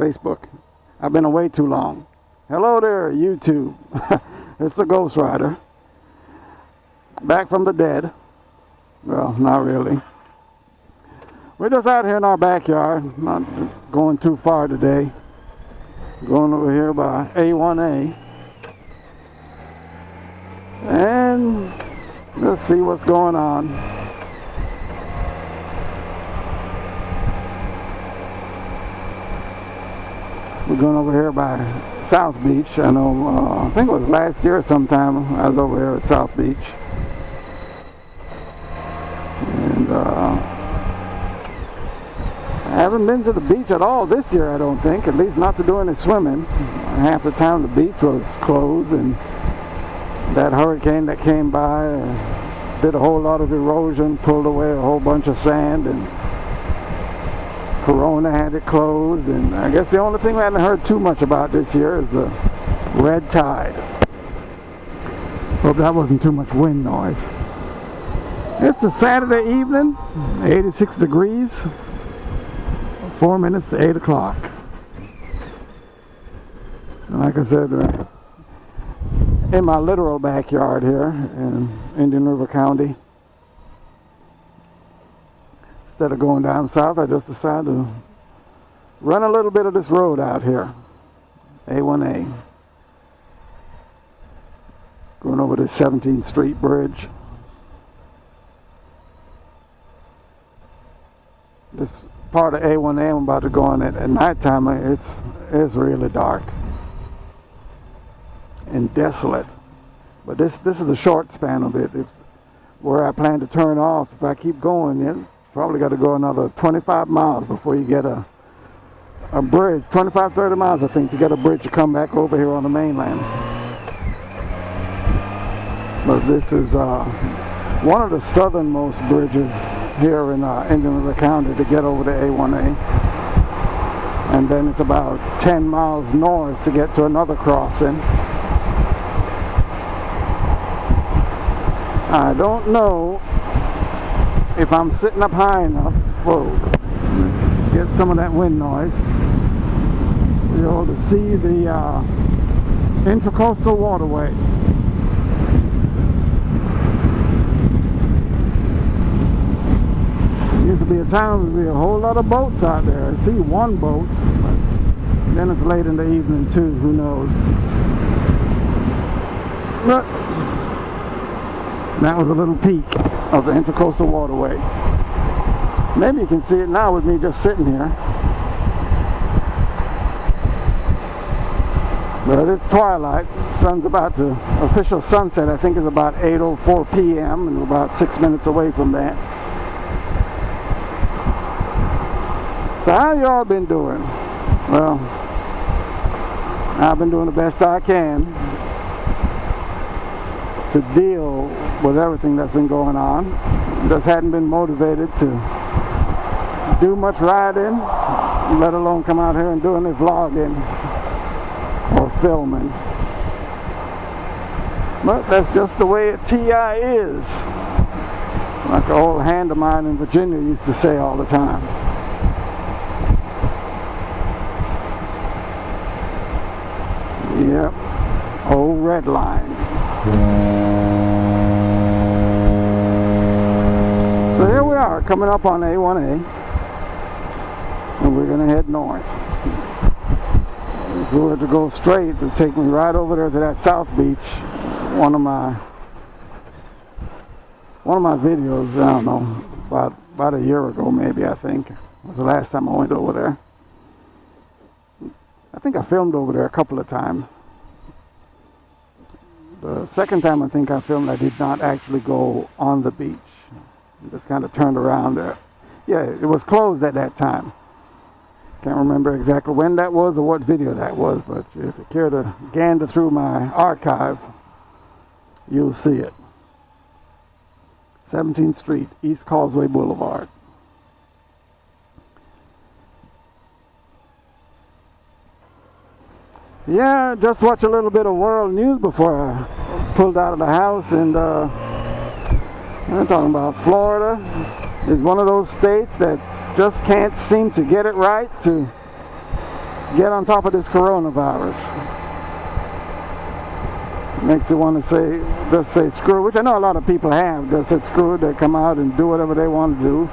Facebook. I've been away too long. Hello there, YouTube. It's the Ghost Rider. Back from the dead. Well, not really. We're just out here in our backyard. Not going too far today. Going over here by A1A. And let's see what's going on. We're going over here by South Beach. I know, I think it was last year sometime I was over here at South Beach. And I haven't been to the beach at all this year, I don't think. At least not to do any swimming. Half the time the beach was closed, and that hurricane that came by did a whole lot of erosion, pulled away a whole bunch of sand, and Corona had it closed. And I guess the only thing we haven't heard too much about this year is the red tide. Hope that wasn't too much wind noise. It's a Saturday evening, 86 degrees, 4 minutes to 8 o'clock. And like I said, in my literal backyard here in Indian River County. Instead of going down south, I just decided to run a little bit of this road out here, A1A. Going over the 17th Street Bridge. This part of A1A I'm about to go on at nighttime, it's really dark and desolate. But this is the short span of it. Where I plan to turn off, if I keep going, it probably got to go another 25 miles before you get a bridge. 25, 30 miles, I think, to get a bridge to come back over here on the mainland. But this is one of the southernmost bridges here in Indian River County to get over to A1A. And then it's about 10 miles north to get to another crossing. I don't know if I'm sitting up high enough. Whoa, let's get some of that wind noise. You're able to see the Intracoastal Waterway. Used to be a time there'd be a whole lot of boats out there. I see one boat, but then it's late in the evening too, who knows. But that was a little peek of the Intracoastal Waterway. Maybe you can see it now with me just sitting here. But it's twilight. Sun's about to, official sunset I think is about 8:04 p.m. and we're about 6 minutes away from that. So how y'all been doing? Well, I've been doing the best I can to deal with everything that's been going on. Just hadn't been motivated to do much riding, let alone come out here and do any vlogging or filming. But that's just the way a TI is. Like an old hand of mine in Virginia used to say all the time. Yep, old red line. So here we are, coming up on A1A, and we're going to head north. If we were to go straight, it would take me right over there to that South Beach. One of my videos, I don't know, about a year ago maybe, I think, was the last time I went over there. I think I filmed over there a couple of times. The second time I think I filmed, I did not actually go on the beach. I just kind of turned around there. Yeah, it was closed at that time. Can't remember exactly when that was or what video that was, but if you care to gander through my archive, you'll see it. 17th Street, East Causeway Boulevard. Yeah, just watch a little bit of world news before I pulled out of the house, and I'm talking about Florida is one of those states that just can't seem to get it right to get on top of this coronavirus. Makes you want to say, just say screw, which I know a lot of people have. Just said screw, they come out and do whatever they want to do.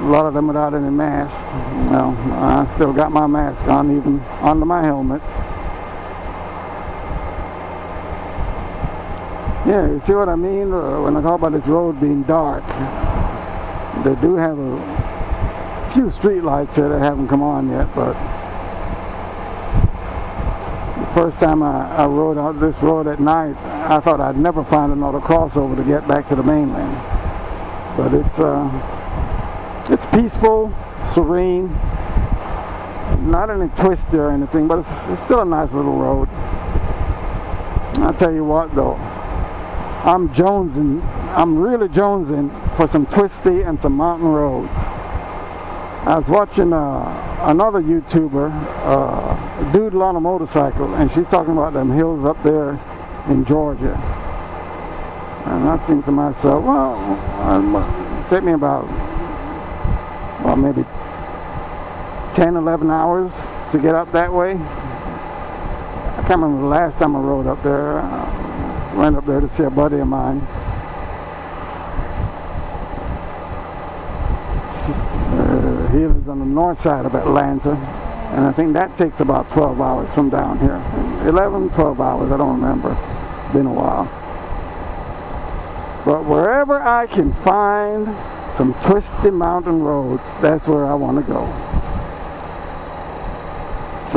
A lot of them without any mask. Well, I still got my mask on, even under my helmet. Yeah, you see what I mean? When I talk about this road being dark, they do have a few street lights here that haven't come on yet, but the first time I rode out this road at night, I thought I'd never find another crossover to get back to the mainland. But it's peaceful, serene, not any twisty or anything, but it's still a nice little road. I'll tell you what though, I'm really jonesing for some twisty and some mountain roads. I was watching another YouTuber doodle on a motorcycle, and she's talking about them hills up there in Georgia. And I think to myself, well, take me about, well, maybe 10, 11 hours to get up that way. I can't remember the last time I rode up there. I went up there to see a buddy of mine. He lives on the north side of Atlanta, and I think that takes about 12 hours from down here. 11, 12 hours, I don't remember. It's been a while. But wherever I can find some twisty mountain roads, that's where I want to go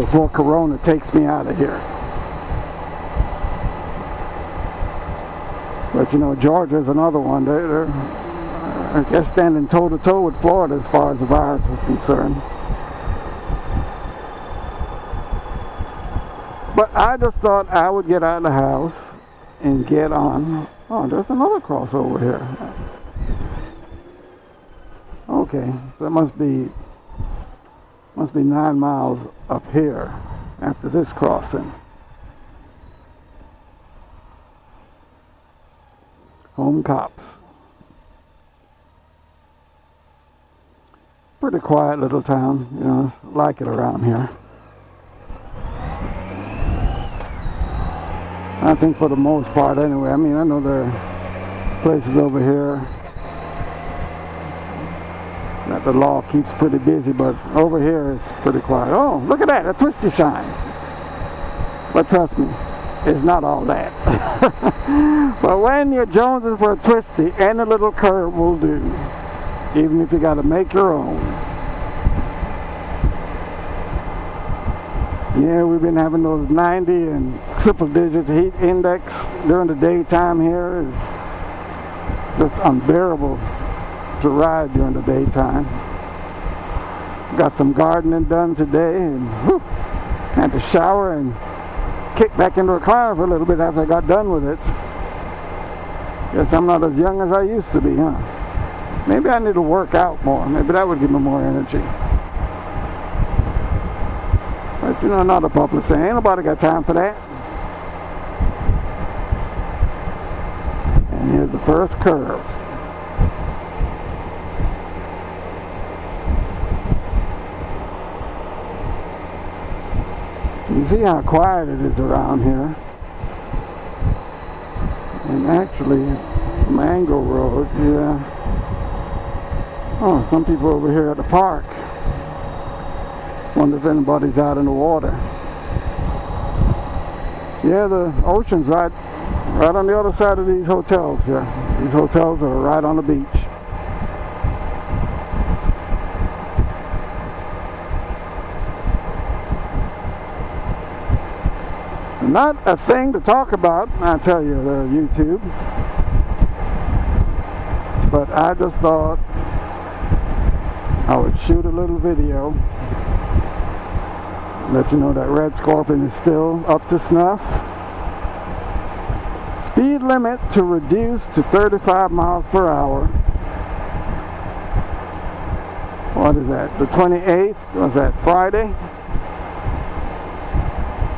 before Corona takes me out of here. But you know, Georgia's another one. They're I guess standing toe-to-toe with Florida as far as the virus is concerned. But I just thought I would get out of the house and get on. Oh, there's another crossover here. Okay, so it must be 9 miles up here after this crossing. Home Cops. Pretty quiet little town, you know, I like it around here. I think for the most part anyway. I mean, I know there are places over here that the law keeps pretty busy, but over here it's pretty quiet. Oh, look at that, a twisty sign. But trust me, it's not all that. But when you're jonesing for a twisty, any little curve will do. Even if you got to make your own. Yeah, we've been having those 90 and triple digit heat index during the daytime here. It's just unbearable to ride during the daytime. Got some gardening done today, and whew, had to shower and kick back into a car for a little bit after I got done with it. Guess I'm not as young as I used to be, huh? Maybe I need to work out more. Maybe that would give me more energy. But you know, another public saying, ain't nobody got time for that. And here's the first curve. You see how quiet it is around here. And actually, Mango Road, yeah. Oh, some people over here at the park. Wonder if anybody's out in the water. Yeah, the ocean's right on the other side of these hotels here. These hotels are right on the beach. Not a thing to talk about, I tell you, YouTube. But I just thought I would shoot a little video, let you know that Red Scorpion is still up to snuff. Speed limit to reduce to 35 miles per hour. What is that? The 28th? Was that Friday?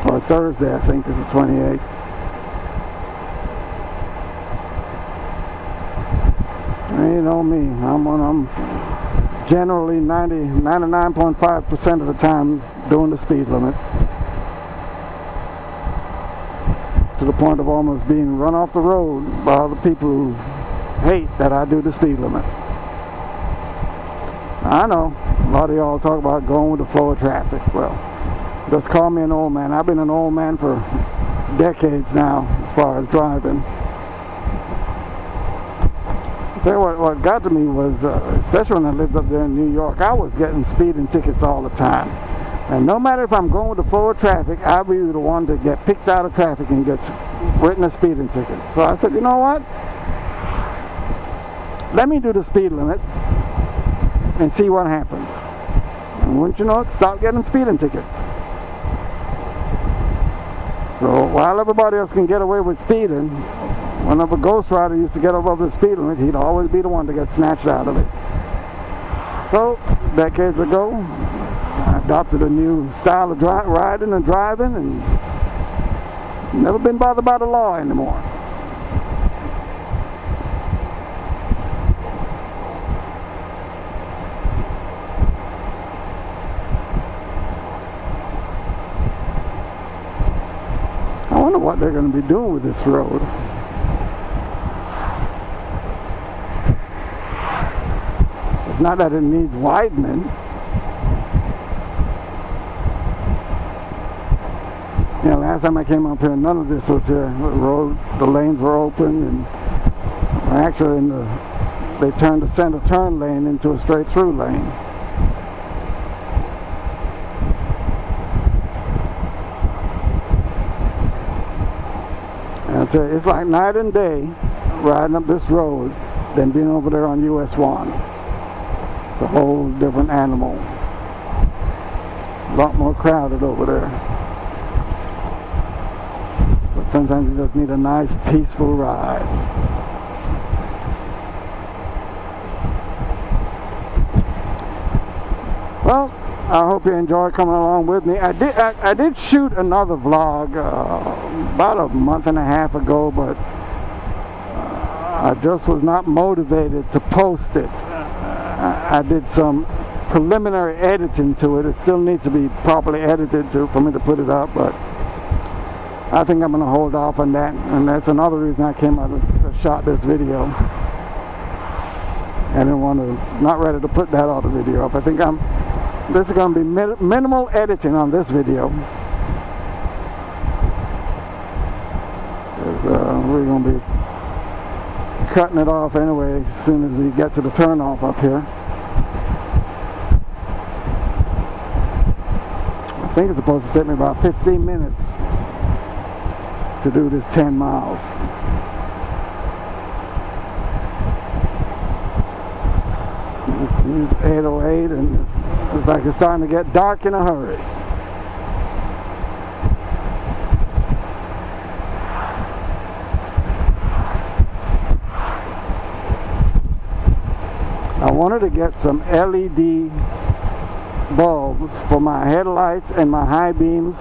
Or Thursday, I think, is the 28th. You know me, I'm generally 99.5% of the time doing the speed limit, to the point of almost being run off the road by other people who hate that I do the speed limit. I know a lot of y'all talk about going with the flow of traffic. Well, just call me an old man. I've been an old man for decades now as far as driving. I'll tell you what got to me was, especially when I lived up there in New York, I was getting speeding tickets all the time. And no matter if I'm going with the flow of traffic, I'll be the one to get picked out of traffic and gets written a speeding ticket. So I said, you know what? Let me do the speed limit and see what happens. And wouldn't you know it, stop getting speeding tickets. So while everybody else can get away with speeding, whenever Ghost Rider used to get above the speed limit, he'd always be the one to get snatched out of it. So decades ago, I adopted a new style of riding and driving, and never been bothered by the law anymore. I wonder what they're going to be doing with this road. It's not that it needs widening. You know, last time I came up here, none of this was here. The lanes were open, and actually they turned the center turn lane into a straight through lane. And I'll tell you, it's like night and day riding up this road than being over there on US 1. It's a whole different animal. A lot more crowded over there. But sometimes you just need a nice, peaceful ride. Well, I hope you enjoy coming along with me. I did shoot another vlog about a month and a half ago, but I just was not motivated to post it. I did some preliminary editing to it. It still needs to be properly edited for me to put it up, but I think I'm going to hold off on that, and that's another reason I came out and shot this video. I didn't want to, not ready to put that other video up. I think this is going to be minimal editing on this video. We're going to be cutting it off anyway as soon as we get to the turnoff up here. I think it's supposed to take me about 15 minutes to do this 10 miles. It's 8:08 and it's like it's starting to get dark in a hurry. I wanted to get some LED bulbs for my headlights and my high beams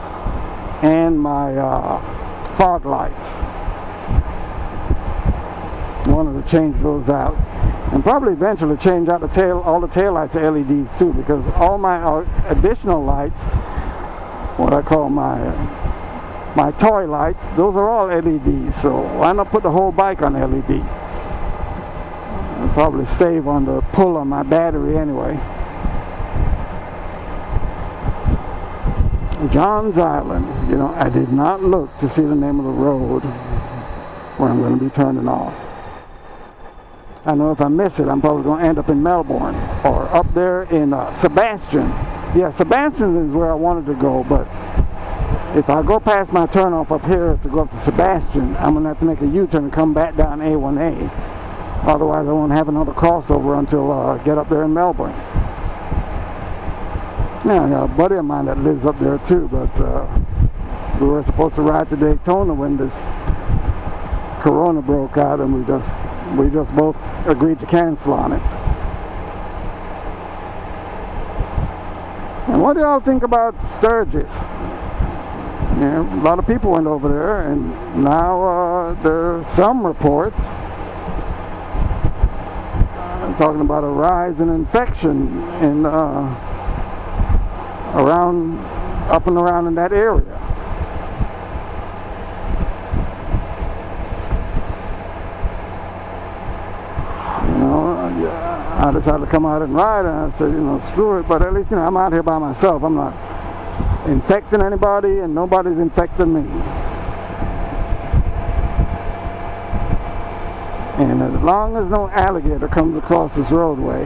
and my fog lights. I wanted to change those out, and probably eventually change out all the tail lights to LEDs too, because all my additional lights, what I call my toy lights, those are all LEDs. So why not put the whole bike on LED? I'll probably save on the pull on my battery anyway. John's Island. You know, I did not look to see the name of the road where I'm going to be turning off. I know if I miss it, I'm probably going to end up in Melbourne or up there in Sebastian. Yeah, Sebastian is where I wanted to go, but if I go past my turnoff up here to go up to Sebastian, I'm going to have to make a U-turn and come back down A1A. Otherwise, I won't have another crossover until I get up there in Melbourne. Yeah, I got a buddy of mine that lives up there too, but we were supposed to ride to Daytona when this Corona broke out, and we just both agreed to cancel on it. And what do y'all think about Sturgis? Yeah, a lot of people went over there, and now there are some reports talking about a rise in infection in around, up and around in that area. You know, I decided to come out and ride, and I said, you know, screw it. But at least, you know, I'm out here by myself. I'm not infecting anybody, and nobody's infecting me. And as long as no alligator comes across this roadway,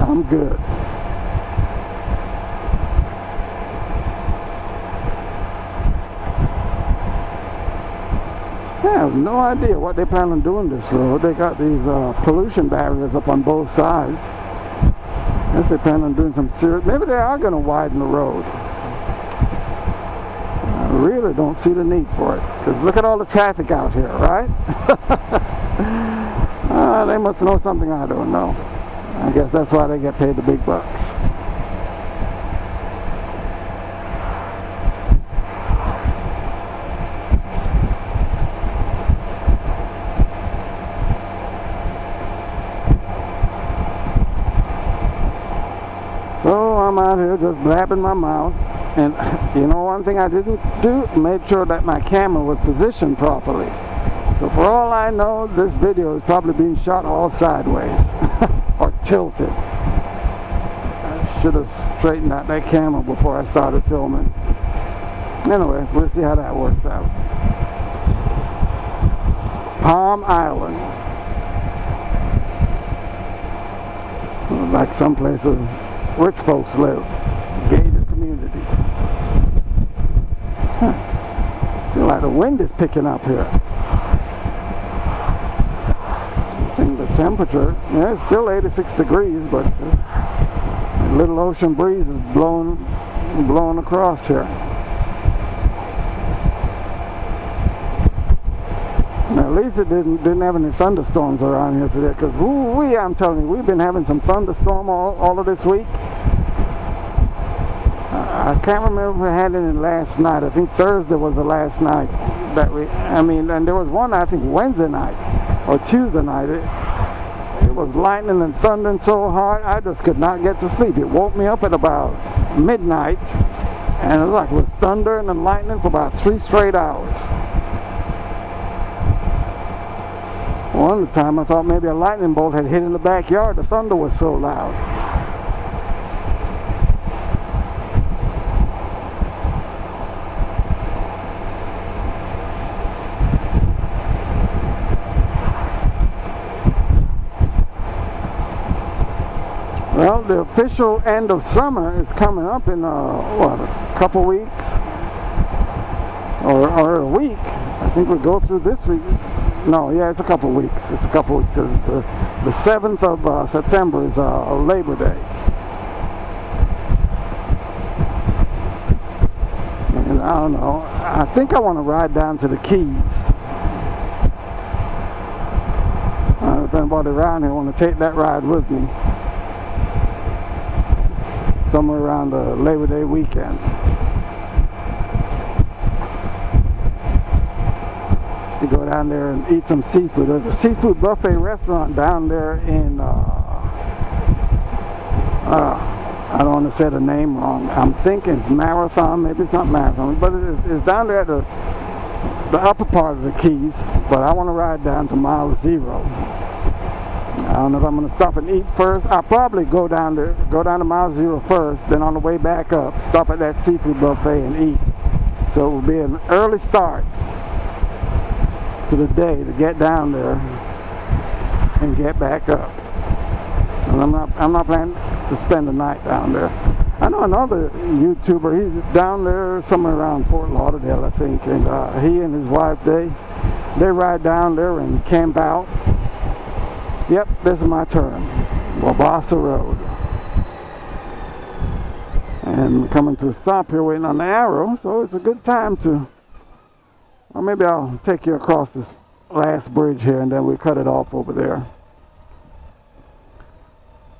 I'm good. I have no idea what they plan on doing this road. They got these pollution barriers up on both sides. I guess they plan on doing some serious... Maybe they are going to widen the road. I really don't see the need for it. Because look at all the traffic out here, right? They must know something I don't know. I guess that's why they get paid the big bucks. So I'm out here just blabbing my mouth. And you know, one thing I didn't do, made sure that my camera was positioned properly. So for all I know, this video is probably being shot all sideways or tilted. I should have straightened out that camera before I started filming. Anyway, we'll see how that works out. Palm Island. Like someplace where rich folks live. Gated community. Feel like the wind is picking up here. I think the temperature, yeah, it's still 86 degrees, but this little ocean breeze is blowing across here. Now, at least it didn't have any thunderstorms around here today, because I'm telling you, we've been having some thunderstorm all of this week. I can't remember if we had any last night. I think Thursday was the last night that and there was one, I think, Wednesday night or Tuesday night. It was lightning and thundering so hard, I just could not get to sleep. It woke me up at about midnight, and it was like it was thundering and lightning for about 3 straight hours. One of the time I thought maybe a lightning bolt had hit in the backyard. The thunder was so loud. Well, the official end of summer is coming up in a couple weeks or a week. I think we'll go through this week. No, yeah, it's a couple weeks. It's a couple weeks. The 7th of September is Labor Day. And I don't know. I think I want to ride down to the Keys. I don't know if anybody around here want to take that ride with me. Somewhere around the Labor Day weekend. You go down there and eat some seafood. There's a seafood buffet restaurant down there in I don't want to say the name wrong. I'm thinking it's Marathon. Maybe it's not Marathon, but it's down there at the upper part of the Keys. But I want to ride down to Mile Zero. I don't know if I'm going to stop and eat first. I'll probably go down to Mile Zero first, then on the way back up, stop at that seafood buffet and eat. So it will be an early start to the day to get down there and get back up. And I'm not planning to spend the night down there. I know another YouTuber, he's down there somewhere around Fort Lauderdale, I think, and he and his wife, they ride down there and camp out. Yep, this is my turn. Wabasa Road. And we're coming to a stop here waiting on the arrow, so it's a good time to, or maybe I'll take you across this last bridge here and then we'll cut it off over there.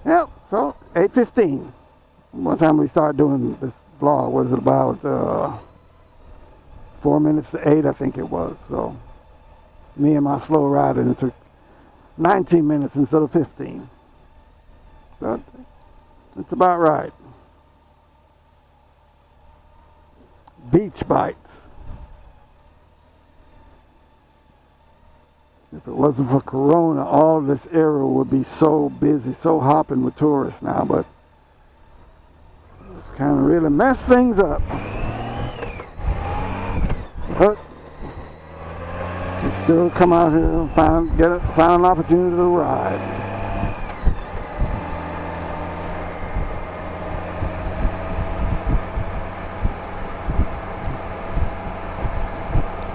Yep, so 8:15. One time we started doing this vlog was about 4 minutes to 8, I think it was. So me and my slow riding, it took 19 minutes instead of 15. but it's about right. Beach bites. If it wasn't for Corona, all of this area would be so busy, so hopping with tourists now, but it's kind of really messed things up. But you can still come out here and find an opportunity to ride.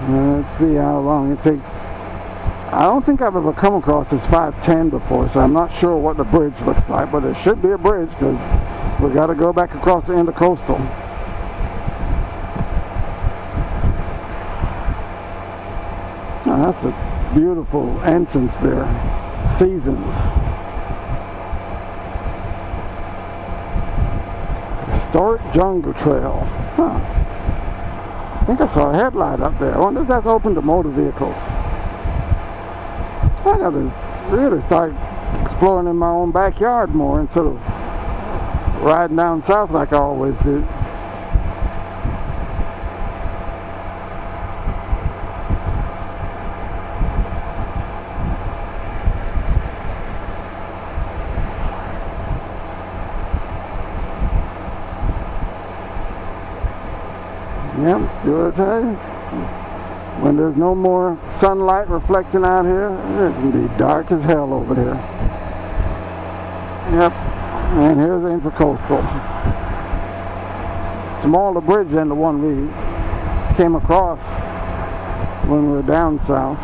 Let's see how long it takes. I don't think I've ever come across this 510 before, so I'm not sure what the bridge looks like, but there should be a bridge because we got to go back across the intercoastal. Oh, that's a beautiful entrance there. Seasons. Historic Jungle Trail. Huh. I think I saw a headlight up there. I wonder if that's open to motor vehicles. I gotta really start exploring in my own backyard more instead of riding down south like I always do. Yep, see what I tell you? When there's no more sunlight reflecting out here, it can be dark as hell over here. Yep, and here's the intercoastal. Smaller bridge than the one we came across when we were down south.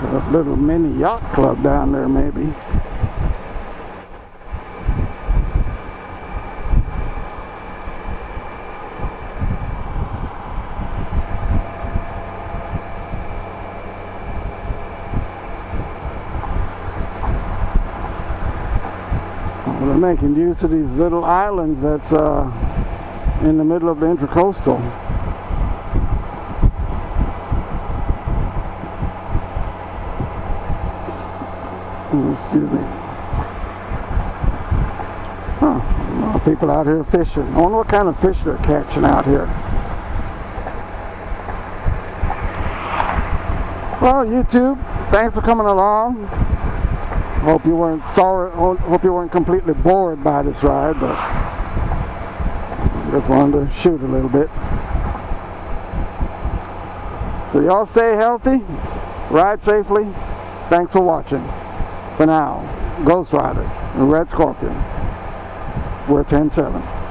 A little mini yacht club down there, maybe. Well, they're making use of these little islands that's in the middle of the intercoastal. Excuse me. Huh. A lot of people out here fishing. I wonder what kind of fish they're catching out here. Well, YouTube, thanks for coming along. Hope you weren't hope you weren't completely bored by this ride, but just wanted to shoot a little bit. So y'all stay healthy, ride safely. Thanks for watching. For now, Ghost Rider and Red Scorpion. We're 10-7.